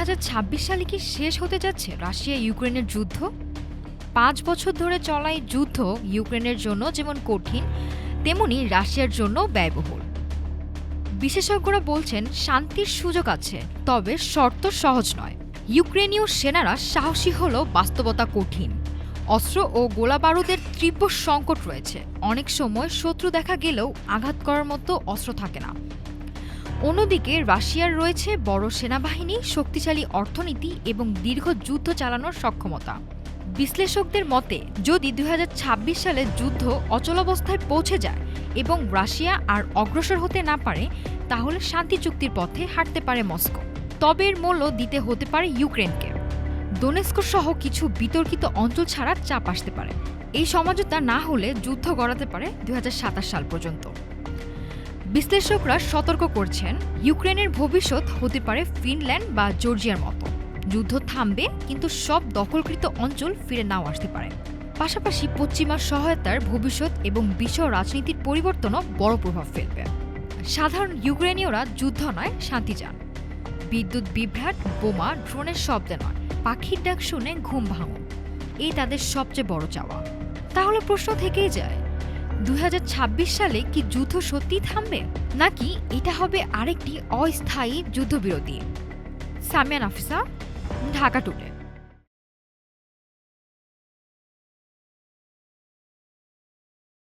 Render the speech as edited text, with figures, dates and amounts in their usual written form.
2026 সালে কি শেষ হতে যাচ্ছে রাশিয়া ইউক্রেনের যুদ্ধ? 5 বছর ধরে চলা এই যুদ্ধ ইউক্রেনের জন্য যেমন কঠিন, তেমনি রাশিয়ার জন্য ব্যয়বহুল। বিশেষজ্ঞরা বলছেন শান্তির সুযোগ আছে, তবে শর্ত সহজ নয়। ইউক্রেনীয় সেনারা সাহসী হলেও বাস্তবতা কঠিন। অস্ত্র ও গোলাবারুদের তীব্র সংকট রয়েছে। অনেক সময় শত্রু দেখা গেলেও আঘাত করার মতো অস্ত্র থাকে না। অন্যদিকে রাশিয়ার রয়েছে বড় সেনাবাহিনী, শক্তিশালী অর্থনীতি এবং দীর্ঘ যুদ্ধ চালানোর সক্ষমতা। বিশ্লেষকদের মতে, যদি 2026 সালে যুদ্ধ অচলাবস্থায় পৌঁছে যায় এবং রাশিয়া আর অগ্রসর হতে না পারে, তাহলে শান্তি চুক্তির পথে হাঁটতে পারে মস্কো। তবে এর মূল্য দিতে হতে পারে ইউক্রেনকে। দোনেস্ক সহ কিছু বিতর্কিত অঞ্চল ছাড়া চাপ আসতে পারে। এই সমঝোতা না হলে যুদ্ধ গড়াতে পারে 2027 সাল পর্যন্ত। বিশ্লেষকরা সতর্ক করছেন, ইউক্রেনের ভবিষ্যৎ হতে পারে ফিনল্যান্ড বা জর্জিয়ার মতো। যুদ্ধ থামবে, কিন্তু সব দখলকৃত অঞ্চল ফিরে নাও আসতে পারে। পাশাপাশি পশ্চিমা সহায়তার ভবিষ্যৎ এবং বিশ্ব রাজনীতির পরিবর্তনও বড় প্রভাব ফেলবে। সাধারণ ইউক্রেনীয়রা যুদ্ধ নয়, শান্তি চান। বিদ্যুৎ বিভ্রাট, বোমা, ড্রোনের শব্দে নয়, পাখির ডাক শুনে ঘুম ভাঙুন, এই তাদের সবচেয়ে বড় চাওয়া। তাহলে প্রশ্ন থেকেই যায়, 2026 সালে কি যুদ্ধ সত্যিই থামবে, নাকি এটা হবে আরেকটি অস্থায়ী যুদ্ধবিরতি? সামিয়া নাফিসা, ঢাকা টুডে।